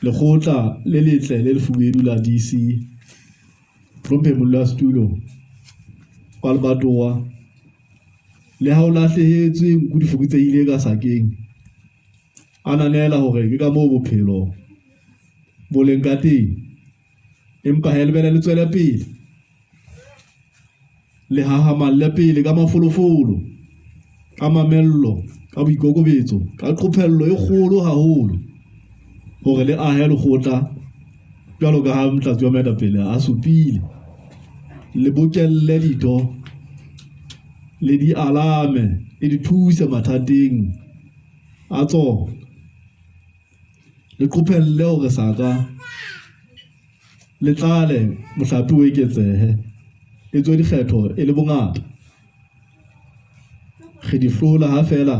lekgotla le letle le lefubedu la DC Prophemollo Stulo kwa lebatowa le ha o lahlehetswe nku di fokotsehile ka sakeng ananela hore ke ka moo bophelo boleng ka teng empa he lebele le tswela pele le hahamalle pele ka mafolofolo ka mamello ka boikokobetso ka qophello e kgolo haholo hore le ahe lekgotla jwalo ka ha Motlatsi wa Moetapele a supile le bokelle ditho le di alame le di thuse mathateng a tsona le qopelle hore saka le tlale mohlapi o eketsehe e tswe dikgetho e le bongata re di hlola ha fela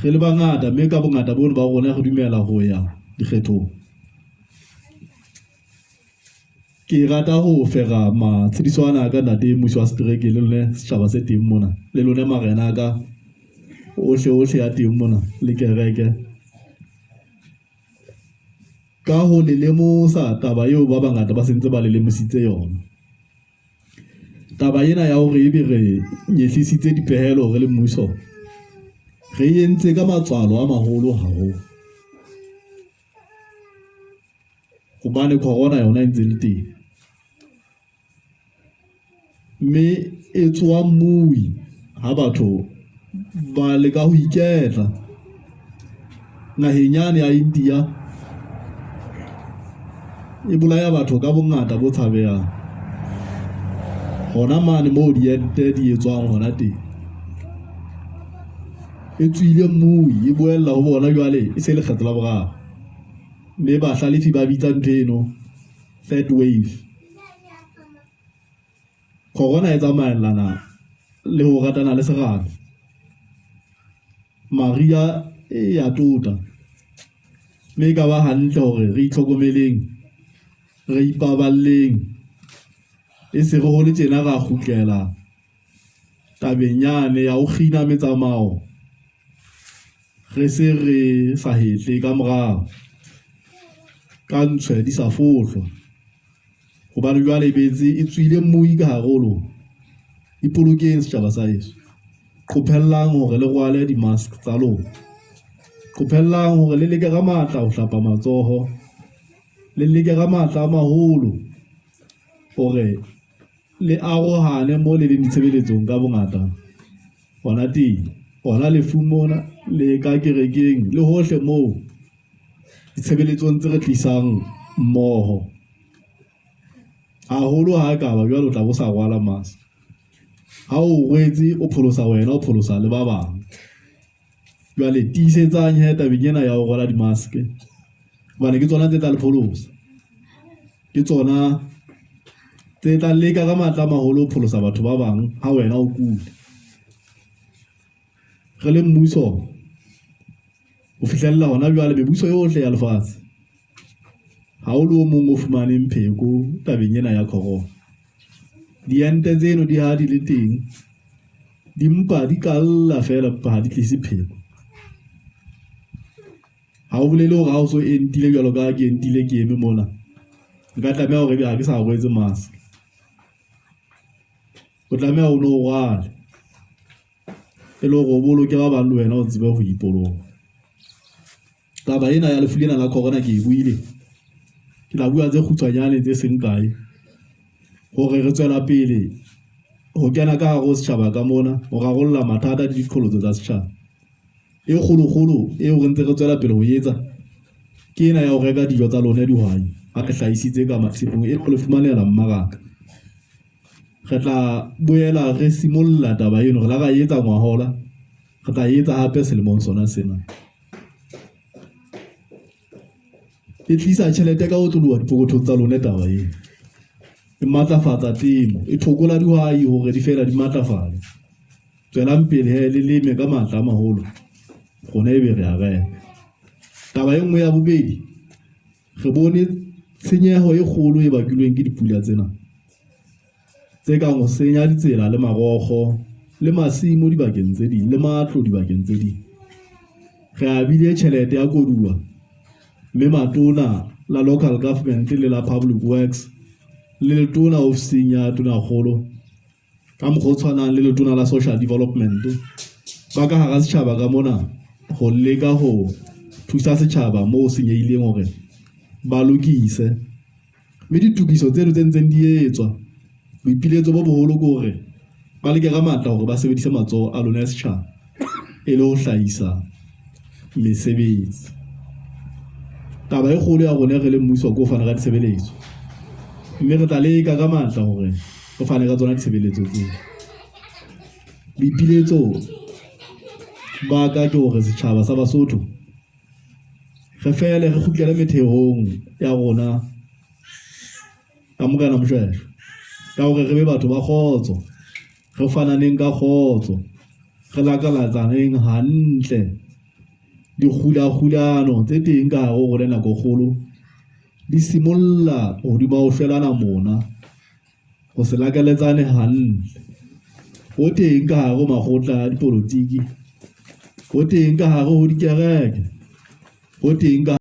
re le bangata mme ka bongata bono ba rona re dumela ho ya dikgethong ke rata ho fera matshediswana ka ntate Mmusi wa Streke le lone setjhaba se teng mona le lone marena ka ohle ya teng mona le kereke ka ho le lemosa taba eo ba bangata ba sentse ba le lemositse yona taba ena ya hore ebe re nyehlisitse dipehelo re le mmuso re entse ka matswalo a maholo haholo hobane corona yona e ntse le teng mme e tswa mmui ha batho ba le ka ho iketla naheng yane ya India e bolaya batho ka bongata bo tshabehang hona mane moo diente di etswang hona teng e tswile mmui e boella ho bona jwale e se le kgetlo la boraro mme bahlalefi ba bitsa ntho eno third wave corona e tsamaellana le ho ratana le serame Maria e ya tota mme ka ba hantle hore re itlhokomeleng re ipaballeng e se re hole tjena ra kgutlela tabeng yane ya ho kgina metsamao re se re sahetle ka morao ka ntshwe di sa fohlwa hobane jwale betse e tswile mmui ka harolo ipolokeng setjhaba sa heso qophellang hore le rwale di-mask tsa lona qophellang hore le leke ka matla ho hlapa matsoho le leke ka matla a maholo hore le arohane mo le leng ditshebeletsong ka bongata hona teng hona lefung mona le ka kerekeng le hohle moo ditshebeletsong tse re tlisang mmoho haholo ha ka ba jwale o tla bo sa rwala mask ha o rwetse o pholosa wena o pholosa le ba bang jwale tiisetsang he tabeng ena ya ho rwala di-mask bana ke tsona tse tla le pholosa ke tsona tse tla leka ka matla a maholo ho pholosa batho ba bang ha wena o kula re le mmuso o fihlella hona jwale mebuso yohle ya lefatshe ha o le o mong o fumaneng pheko tabeng ena ya corona diente tseno di ha di le teng dimpa di kalla fela ha di tlise pheko ha o bolele hore ha o so entile jwalo ka ke entile ke eme mona nka tlameha hore ha ke sa rwetse mask o tlameha o no rwale e le hore o boloke ba bang le wena o tsebe ho ipoloka taba ena ya lefu lena la corona ke e buile ke la bua tse kgutshwanyane tse seng kae hore re tswela pele ho kena ka hare ho setjhaba ka mona ho rarolla mathata le diqholotso tsa setjhaba e kgolo eo re ntse re tswela pele ho etsa ke ena ya ho reka dijo tsa lona dihwai ha re hlahisitse ka matsipong e le fumanela mmaraka re tla boela re simolla taba eno re la ra etsa ngwahola re tla etsa hape selemong sona sena e tlisa tjhelete ka ho tloloha dipokothong tsa lona taba ena e matlafatsa temo e thokola dihwai hore di fela di matlafale tswelang pele he le leme ka matla a maholo rona ebe re a reka taba e nngwe ya bobedi re bone tshenyeho e kgolo e bakilweng ke dipula tsena tse kang ho senya ditsela le marokgo le masimo dibakeng tse ding le matlo dibakeng tse ding re abile tjhelete ya koduwa mme matona la local government le la public works le letona ofising ya tonakgolo ka mokgwa o tshwanang le letona la social development ba ka hara setjhaba ka mona ho leka ho thusa setjhaba moo senyehileng hore ba lokise mme ditokiso tseno tse ntseng di etswa boipiletso bo boholo ke hore ba leke ka matla hore ba sebedise matsoho a lona ya setjhaba e le ho hlahisa mesebetsi. Taba e kgolo ya rona re le mmuso ko fana ka ditshebeletso mme re tla leka ka matla hore re fane ka tsona ditshebeletso tseo. Boipiletso ba ka ke hore setjhaba sa Basotho re fele re kgutlele metheong ya rona ka Morena Moshweshwe ka hore re be batho ba kgotso, re fananeng ka kgotso, re lakalatsaneng hantle dikgulano tse teng ka hare ho rona nako kgolo di simolla hodima ho shwelana mona ho se lakaletsane hantle ho teng ka hare ho makgotla a dipolotiki, ho teng ka hare ho dikereke, ho teng ka